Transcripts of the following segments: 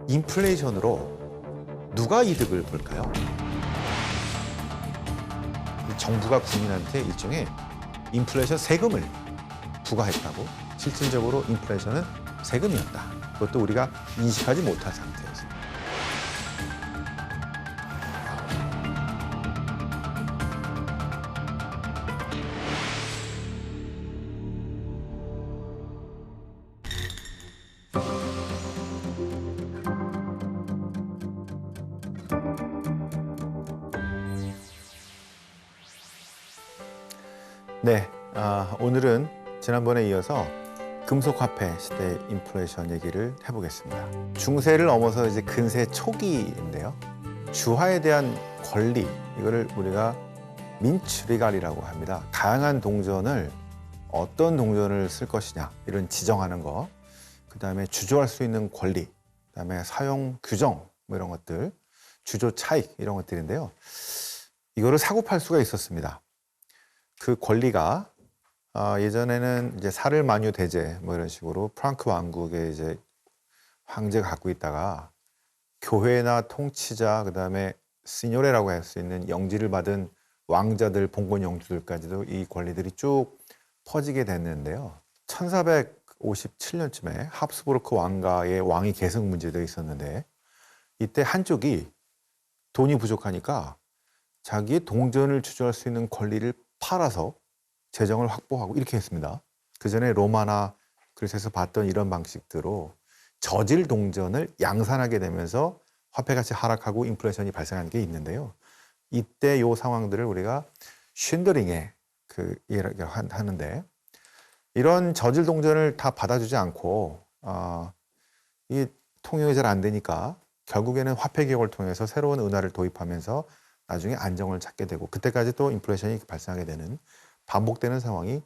인플레이션으로 누가 이득을 볼까요? 정부가 국민한테 일종의 인플레이션 세금을 부과했다고. 실질적으로 인플레이션은 세금이었다. 그것도 우리가 인식하지 못한 상태에서. 네, 오늘은 지난번에 이어서 금속화폐 시대 인플레이션 얘기를 해보겠습니다. 중세를 넘어서 이제 근세 초기인데요. 주화에 대한 권리, 이거를 우리가 민추리갈이라고 합니다. 다양한 동전을 어떤 동전을 쓸 것이냐 이런 지정하는 거, 그 다음에 주조할 수 있는 권리, 그 다음에 사용 규정 뭐 이런 것들, 주조 차익 이런 것들인데요. 이거를 사고 팔 수가 있었습니다. 그 권리가 예전에는 이제 사를 만유 대제 뭐 이런 식으로 프랑크 왕국의 이제 황제가 갖고 있다가 교회나 통치자, 그다음에 시뇨레라고 할 수 있는 영지를 받은 왕자들, 봉건 영주들까지도 이 권리들이 쭉 퍼지게 됐는데요. 1457년쯤에 합스부르크 왕가의 왕위 계승 문제도 있었는데, 이때 한쪽이 돈이 부족하니까 자기의 동전을 주조할 수 있는 권리를 팔아서 재정을 확보하고 이렇게 했습니다. 그 전에 로마나 그리스에서 봤던 이런 방식대로 저질 동전을 양산하게 되면서 화폐 가치 하락하고 인플레이션이 발생한 게 있는데요. 이때 요 상황들을 우리가 쉰더링의 그 이야기를 하는데, 이런 저질 동전을 다 받아주지 않고 이 통용이 잘 안 되니까 결국에는 화폐 개혁을 통해서 새로운 은화를 도입하면서 나중에 안정을 찾게 되고, 그때까지 또 인플레이션이 발생하게 되는 반복되는 상황이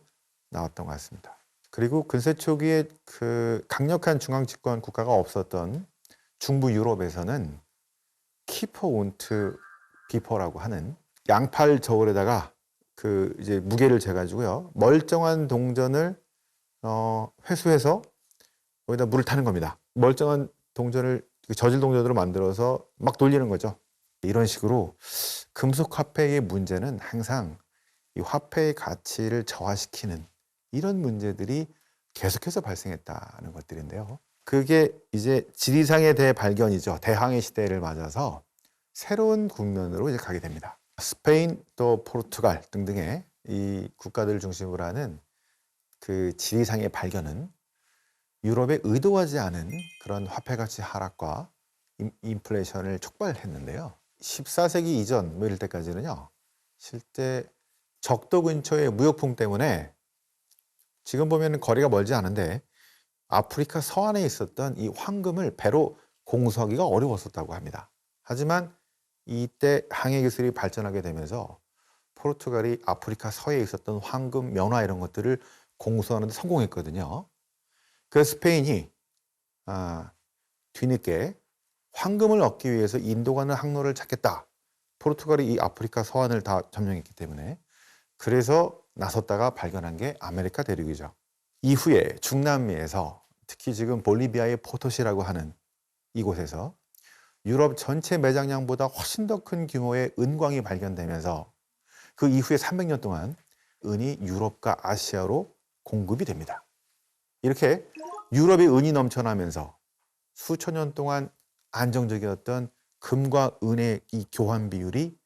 나왔던 것 같습니다. 그리고 근세 초기에 그 강력한 중앙 집권 국가가 없었던 중부 유럽에서는 키퍼 운트 비퍼라고 하는 양팔 저울에다가 그 이제 무게를 재가지고요, 멀쩡한 동전을 회수해서 거기다 물을 타는 겁니다. 멀쩡한 동전을 저질 동전으로 만들어서 막 돌리는 거죠. 이런 식으로 금속 화폐의 문제는 항상 이 화폐의 가치를 저하시키는 이런 문제들이 계속해서 발생했다는 것들인데요. 그게 이제 지리상의 대발견이죠. 대항해 시대를 맞아서 새로운 국면으로 이제 가게 됩니다. 스페인 또 포르투갈 등등의 이 국가들을 중심으로 하는 그 지리상의 발견은 유럽에 의도하지 않은 그런 화폐 가치 하락과 인플레이션을 촉발했는데요. 14세기 이전 뭐 이럴 때까지는요, 실제 적도 근처의 무역풍 때문에 지금 보면 거리가 멀지 않은데 아프리카 서안에 있었던 이 황금을 배로 공수하기가 어려웠었다고 합니다. 하지만 이때 항해 기술이 발전하게 되면서 포르투갈이 아프리카 서해에 있었던 황금, 면화 이런 것들을 공수하는 데 성공했거든요. 그래서 스페인이 뒤늦게 황금을 얻기 위해서 인도 가는 항로를 찾겠다. 포르투갈이 이 아프리카 서안을 다 점령했기 때문에. 그래서 나섰다가 발견한 게 아메리카 대륙이죠. 이후에 중남미에서 특히 지금 볼리비아의 포토시라고 하는 이곳에서 유럽 전체 매장량보다 훨씬 더 큰 규모의 은광이 발견되면서 그 이후에 300년 동안 은이 유럽과 아시아로 공급이 됩니다. 이렇게 유럽의 은이 넘쳐나면서 수천 년 동안 안정적이었던 금과 은의 이 교환 비율이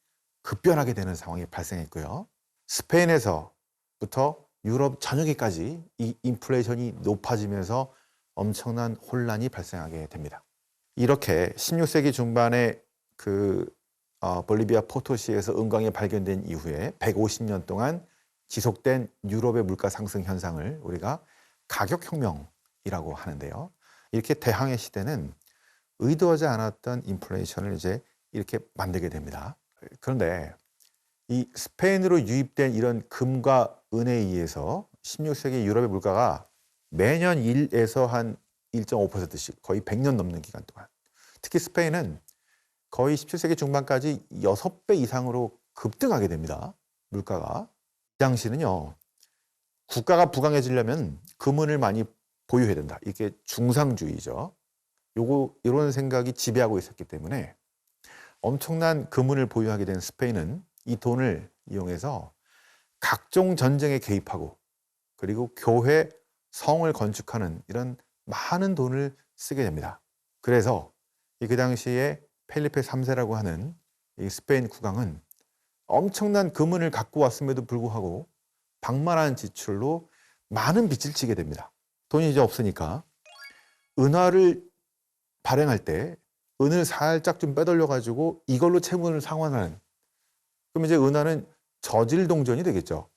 급변하게 되는 상황이 발생했고요. 스페인에서부터 유럽 전역에까지 이 인플레이션이 높아지면서 엄청난 혼란이 발생하게 됩니다. 이렇게 16세기 중반에 그 볼리비아 포토시에서 은광이 발견된 이후에 150년 동안 지속된 유럽의 물가 상승 현상을 우리가 가격혁명이라고 하는데요. 이렇게 대항해 시대는 의도하지 않았던 인플레이션을 이제 이렇게 만들게 됩니다. 그런데 이 스페인으로 유입된 이런 금과 은에 의해서 16세기 유럽의 물가가 매년 1에서 한 1.5%씩 거의 100년 넘는 기간 동안, 특히 스페인은 거의 17세기 중반까지 6배 이상으로 급등하게 됩니다. 물가가. 이 당시는요, 국가가 부강해지려면 금은을 많이 보유해야 된다. 이게 중상주의죠. 이런 생각이 지배하고 있었기 때문에 엄청난 금은을 보유하게 된 스페인은 이 돈을 이용해서 각종 전쟁에 개입하고 그리고 교회, 성을 건축하는 이런 많은 돈을 쓰게 됩니다. 그래서 그 당시에 펠리페 3세라고 하는 이 스페인 국왕은 엄청난 금은을 갖고 왔음에도 불구하고 방만한 지출로 많은 빚을 지게 됩니다. 돈이 이제 없으니까 은화를 발행할 때 은을 살짝 좀 빼돌려 가지고 이걸로 채무를 상환하는, 그럼 이제 은화는 저질 동전이 되겠죠.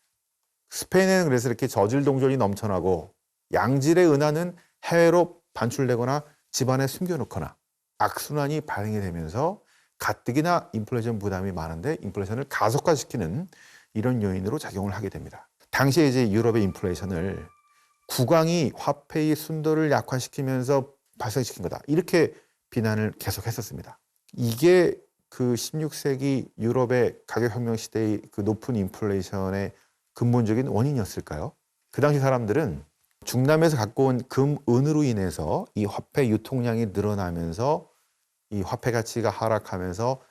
스페인에는 그래서 이렇게 저질 동전이 넘쳐나고 양질의 은화는 해외로 반출되거나 집안에 숨겨놓거나 악순환이 발생이 되면서 가뜩이나 인플레이션 부담이 많은데 인플레이션을 가속화시키는 이런 요인으로 작용을 하게 됩니다. 당시에 이제 유럽의 인플레이션을 국왕이 화폐의 순도를 약화시키면서 발생시킨 거다, 이렇게 비난을 계속했었습니다. 이게 그 16세기 유럽의 가격혁명 시대의 그 높은 인플레이션의 근본적인 원인이었을까요? 그 당시 사람들은 중남에서 갖고 온 금, 은으로 인해서 이 화폐 유통량이 늘어나면서 이 화폐 가치가 하락하면서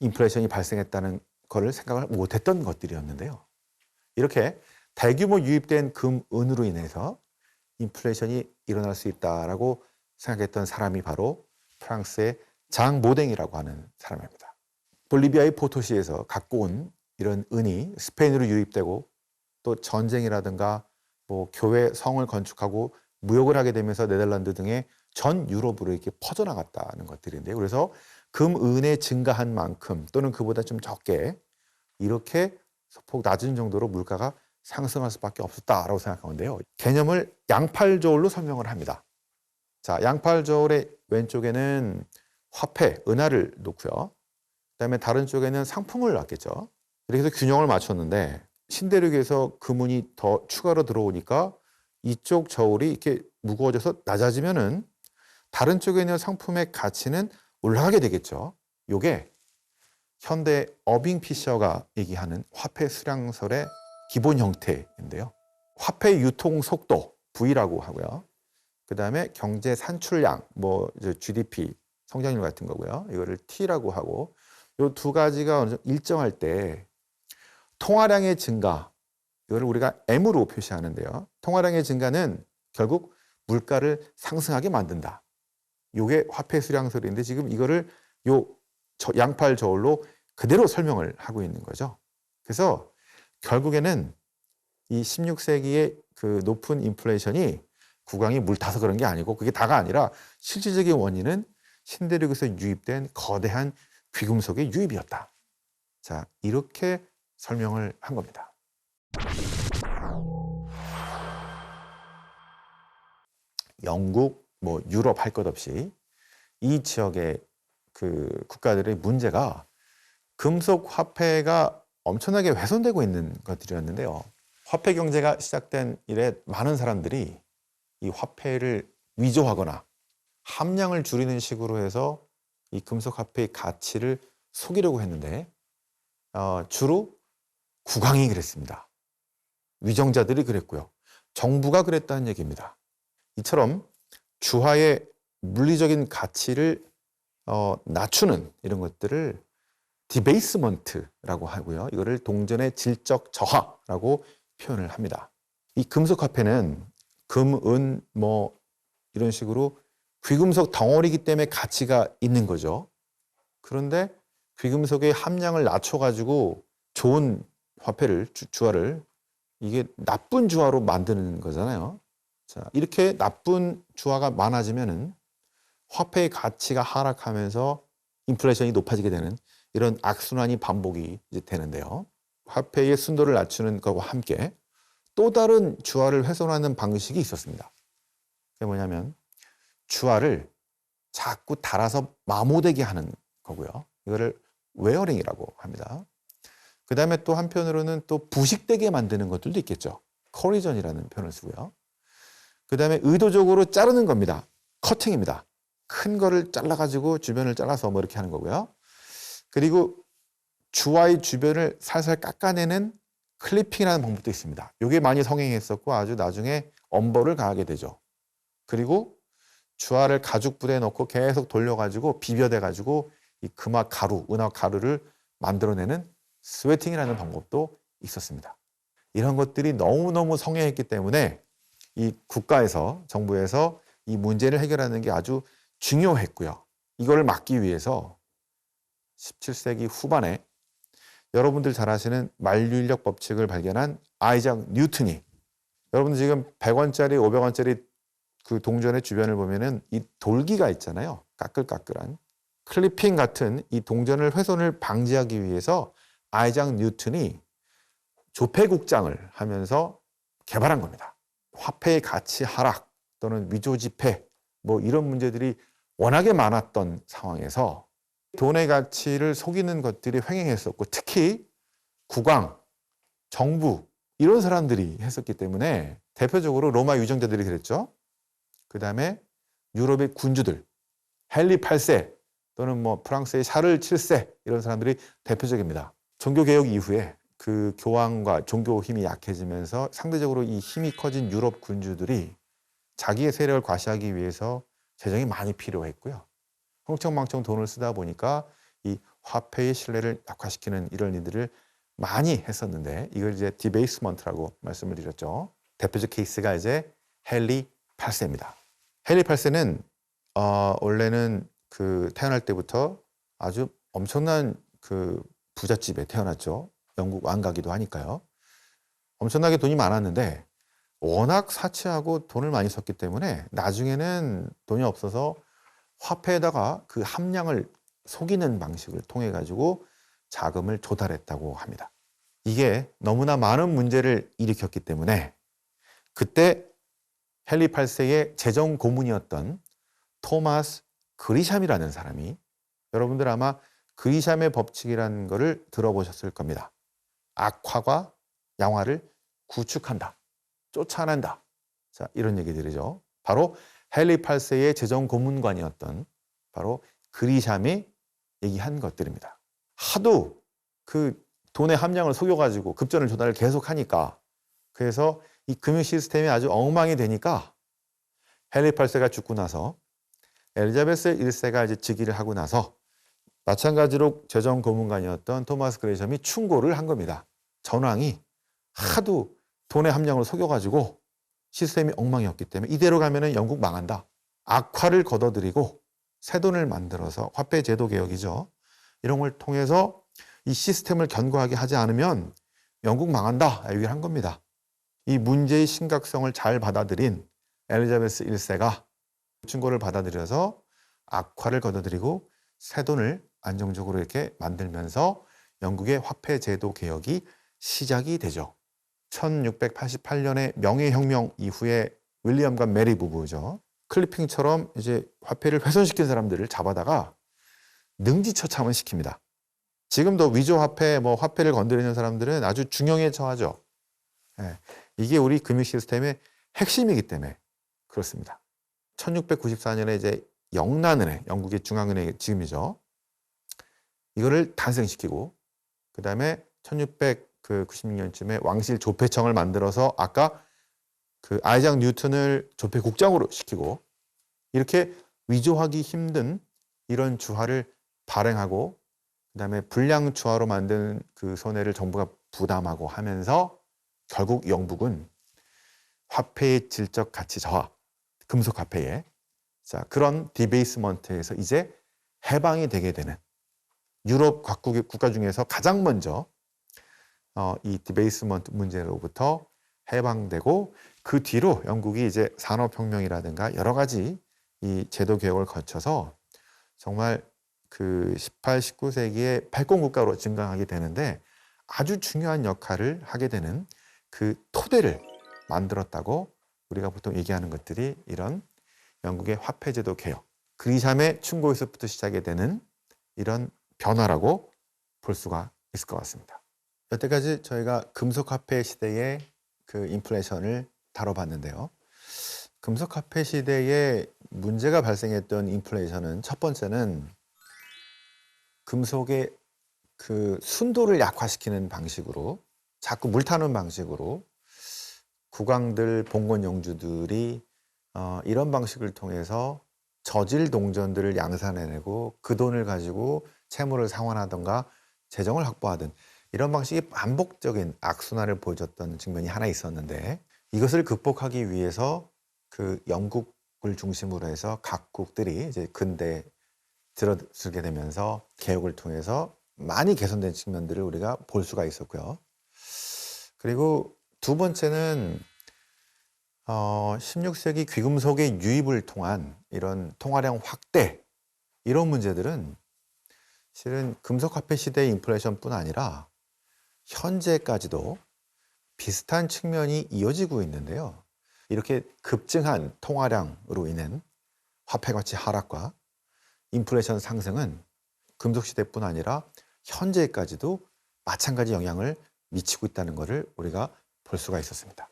인플레이션이 발생했다는 것을 생각을 못했던 것들이었는데요. 이렇게 대규모 유입된 금, 은으로 인해서 인플레이션이 일어날 수 있다라고 생각했던 사람이 바로 프랑스의 장 모댕이라고 하는 사람입니다. 볼리비아의 포토시에서 갖고 온 이런 은이 스페인으로 유입되고 또 전쟁이라든가 뭐 교회, 성을 건축하고 무역을 하게 되면서 네덜란드 등의 전 유럽으로 이렇게 퍼져나갔다는 것들인데요. 그래서 금, 은의 증가한 만큼 또는 그보다 좀 적게 이렇게 소폭 낮은 정도로 물가가 상승할 수밖에 없었다라고 생각하는데요. 개념을 양팔저울로 설명을 합니다. 자, 양팔저울의 왼쪽에는 화폐, 은화를 놓고요. 그다음에 다른 쪽에는 상품을 놨겠죠. 이렇게 해서 균형을 맞췄는데 신대륙에서 금은이 더 추가로 들어오니까 이쪽 저울이 이렇게 무거워져서 낮아지면은 다른 쪽에 있는 상품의 가치는 올라가게 되겠죠. 요게 현대 어빙 피셔가 얘기하는 화폐 수량설의 기본 형태인데요. 화폐 유통 속도 V라고 하고요. 그다음에 경제 산출량, 뭐 GDP 성장률 같은 거고요. 이거를 T라고 하고, 요 두 가지가 어느 정도 일정할 때 통화량의 증가, 이거를 우리가 M으로 표시하는데요. 통화량의 증가는 결국 물가를 상승하게 만든다. 이게 화폐 수량설인데 지금 이거를 요 양팔 저울로 그대로 설명을 하고 있는 거죠. 그래서 결국에는 이 16세기의 그 높은 인플레이션이 국왕이 물 타서 그런 게 아니고 그게 다가 아니라 실질적인 원인은 신대륙에서 유입된 거대한 귀금속의 유입이었다. 자, 이렇게 설명을 한 겁니다. 영국, 뭐 유럽 할 것 없이 이 지역의 그 국가들의 문제가 금속 화폐가 엄청나게 훼손되고 있는 것들이었는데요. 화폐 경제가 시작된 이래 많은 사람들이 이 화폐를 위조하거나 함량을 줄이는 식으로 해서 이 금속 화폐의 가치를 속이려고 했는데 주로 국왕이 그랬습니다. 위정자들이 그랬고요. 정부가 그랬다는 얘기입니다. 이처럼 주화의 물리적인 가치를 낮추는 이런 것들을 디베이스먼트라고 하고요. 이거를 동전의 질적 저하라고 표현을 합니다. 이 금속 화폐는 금, 은, 뭐 이런 식으로 귀금속 덩어리이기 때문에 가치가 있는 거죠. 그런데 귀금속의 함량을 낮춰가지고 좋은 화폐를, 주화를 이게 나쁜 주화로 만드는 거잖아요. 자, 이렇게 나쁜 주화가 많아지면은 화폐의 가치가 하락하면서 인플레이션이 높아지게 되는 이런 악순환이 반복이 이제 되는데요. 화폐의 순도를 낮추는 것과 함께 또 다른 주화를 훼손하는 방식이 있었습니다. 그게 뭐냐면 주화를 자꾸 달아서 마모되게 하는 거고요. 이거를 웨어링이라고 합니다. 그 다음에 또 한편으로는 또 부식되게 만드는 것들도 있겠죠. 커리전이라는 표현을 쓰고요. 그 다음에 의도적으로 자르는 겁니다. 커팅입니다. 큰 거를 잘라가지고 주변을 잘라서 뭐 이렇게 하는 거고요. 그리고 주화의 주변을 살살 깎아내는 클리핑이라는 방법도 있습니다. 이게 많이 성행했었고 아주 나중에 엄벌을 가하게 되죠. 그리고 주화를 가죽 부대에 넣고 계속 돌려가지고 비벼대가지고 이 금화 가루, 은화 가루를 만들어내는 스웨팅이라는 방법도 있었습니다. 이런 것들이 너무너무 성행했기 때문에 이 국가에서, 정부에서 이 문제를 해결하는 게 아주 중요했고요. 이걸 막기 위해서 17세기 후반에 여러분들 잘 아시는 만류인력 법칙을 발견한 아이작 뉴턴이, 여러분들 지금 100원짜리, 500원짜리 그 동전의 주변을 보면은 이 돌기가 있잖아요. 까끌까끌한. 클리핑 같은 이 동전을 훼손을 방지하기 위해서 아이작 뉴턴이 조폐국장을 하면서 개발한 겁니다. 화폐의 가치 하락 또는 위조지폐 뭐 이런 문제들이 워낙에 많았던 상황에서 돈의 가치를 속이는 것들이 횡행했었고, 특히 국왕, 정부 이런 사람들이 했었기 때문에 대표적으로 로마 유정자들이 그랬죠. 그 다음에 유럽의 군주들, 헨리 8세 또는 뭐 프랑스의 샤를 7세 이런 사람들이 대표적입니다. 종교개혁 이후에 그 교황과 종교 힘이 약해지면서 상대적으로 이 힘이 커진 유럽 군주들이 자기의 세력을 과시하기 위해서 재정이 많이 필요했고요. 흥청망청 돈을 쓰다 보니까 이 화폐의 신뢰를 약화시키는 이런 일들을 많이 했었는데, 이걸 이제 디베이스먼트라고 말씀을 드렸죠. 대표적 케이스가 이제 헨리 8세입니다. 헨리 8세는 원래는 그 태어날 때부터 아주 엄청난 그 부잣집에 태어났죠. 영국 왕가기도 하니까요. 엄청나게 돈이 많았는데 워낙 사치하고 돈을 많이 썼기 때문에 나중에는 돈이 없어서 화폐에다가 그 함량을 속이는 방식을 통해 가지고 자금을 조달했다고 합니다. 이게 너무나 많은 문제를 일으켰기 때문에 그때 헨리 8세의 재정 고문이었던 토마스 그리샴이라는 사람이, 여러분들 아마 그리샴의 법칙이라는 것을 들어보셨을 겁니다. 악화가 양화를 구축한다, 쫓아낸다. 자, 이런 얘기들이죠. 바로 헨리 8세의 재정 고문관이었던 바로 그리샴이 얘기한 것들입니다. 하도 그 돈의 함량을 속여가지고 급전을 조달을 계속하니까, 그래서 이 금융 시스템이 아주 엉망이 되니까 헨리 8세가 죽고 나서 엘리자베스 1세가 이제 즉위를 하고 나서 마찬가지로 재정 고문관이었던 토마스 그레이샴이 충고를 한 겁니다. 전왕이 하도 돈의 함량을 속여가지고 시스템이 엉망이었기 때문에 이대로 가면은 영국 망한다. 악화를 걷어들이고 새 돈을 만들어서 화폐 제도 개혁이죠. 이런 걸 통해서 이 시스템을 견고하게 하지 않으면 영국 망한다. 얘기를 한 겁니다. 이 문제의 심각성을 잘 받아들인 엘리자베스 1세가 충고를 받아들여서 악화를 걷어들이고 새 돈을 안정적으로 이렇게 만들면서 영국의 화폐 제도 개혁이 시작이 되죠. 1688년에 명예혁명 이후에 윌리엄과 메리 부부죠. 클리핑처럼 이제 화폐를 훼손시킨 사람들을 잡아다가 능지처참을 시킵니다. 지금도 위조 화폐, 뭐 화폐를 건드리는 사람들은 아주 중형에 처하죠. 예, 이게 우리 금융 시스템의 핵심이기 때문에 그렇습니다. 1694년에 이제 영란은행, 영국의 중앙은행 지금이죠. 이거를 탄생시키고, 그 다음에 1696년쯤에 왕실 조폐청을 만들어서 아까 그 아이작 뉴턴을 조폐국장으로 시키고, 이렇게 위조하기 힘든 이런 주화를 발행하고, 그 다음에 불량 주화로 만든 그 손해를 정부가 부담하고 하면서 결국 영국은 화폐의 질적 가치 저하, 금속 화폐에, 자, 그런 디베이스먼트에서 이제 해방이 되게 되는, 유럽 각국의 국가 중에서 가장 먼저 이 디베이스먼트 문제로부터 해방되고, 그 뒤로 영국이 이제 산업혁명이라든가 여러 가지 이 제도 개혁을 거쳐서 정말 그 18, 19세기의 패권국가로 증강하게 되는데 아주 중요한 역할을 하게 되는 그 토대를 만들었다고 우리가 보통 얘기하는 것들이 이런 영국의 화폐제도 개혁, 그리샴의 충고에서부터 시작이 되는 이런 변화라고 볼 수가 있을 것 같습니다. 여태까지 저희가 금속화폐 시대의 그 인플레이션을 다뤄봤는데요. 금속화폐 시대에 문제가 발생했던 인플레이션은, 첫 번째는 금속의 그 순도를 약화시키는 방식으로, 자꾸 물타는 방식으로 국왕들, 봉건 영주들이 이런 방식을 통해서 저질 동전들을 양산해내고 그 돈을 가지고 채무를 상환하던가 재정을 확보하든 이런 방식이 반복적인 악순환을 보여줬던 측면이 하나 있었는데 이것을 극복하기 위해서 그 영국을 중심으로 해서 각국들이 이제 근대에 들어서게 되면서 개혁을 통해서 많이 개선된 측면들을 우리가 볼 수가 있었고요. 그리고 두 번째는 16세기 귀금속의 유입을 통한 이런 통화량 확대 이런 문제들은 실은 금속화폐 시대의 인플레이션뿐 아니라 현재까지도 비슷한 측면이 이어지고 있는데요. 이렇게 급증한 통화량으로 인한 화폐 가치 하락과 인플레이션 상승은 금속 시대뿐 아니라 현재까지도 마찬가지 영향을 미치고 있다는 것을 우리가 볼 수가 있었습니다.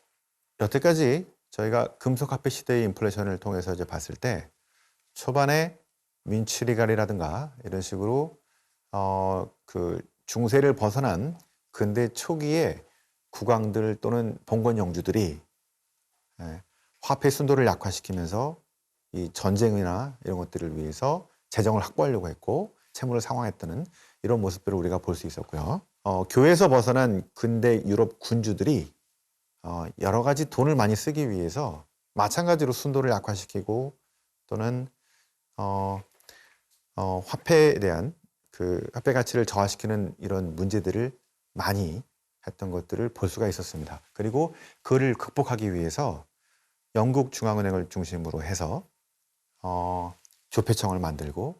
여태까지 저희가 금속화폐 시대의 인플레이션을 통해서 이제 봤을 때 초반에 민추리갈이라든가 이런 식으로 그 중세를 벗어난 근대 초기의 국왕들 또는 봉건 영주들이 화폐 순도를 약화시키면서 이 전쟁이나 이런 것들을 위해서 재정을 확보하려고 했고 채무를 상환했다는 이런 모습들을 우리가 볼 수 있었고요. 교회에서 벗어난 근대 유럽 군주들이 여러 가지 돈을 많이 쓰기 위해서 마찬가지로 순도를 약화시키고 또는 화폐에 대한 그 화폐 가치를 저하시키는 이런 문제들을 많이 했던 것들을 볼 수가 있었습니다. 그리고 그를 극복하기 위해서 영국 중앙은행을 중심으로 해서 조폐청을 만들고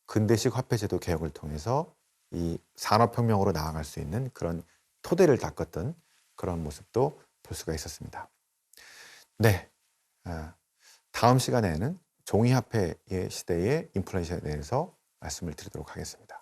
근대식 화폐제도 개혁을 통해서 이 산업혁명으로 나아갈 수 있는 그런 토대를 닦았던 그런 모습도 볼 수가 있었습니다. 네, 다음 시간에는 종이화폐의 시대의 인플레이션에 대해서 말씀을 드리도록 하겠습니다.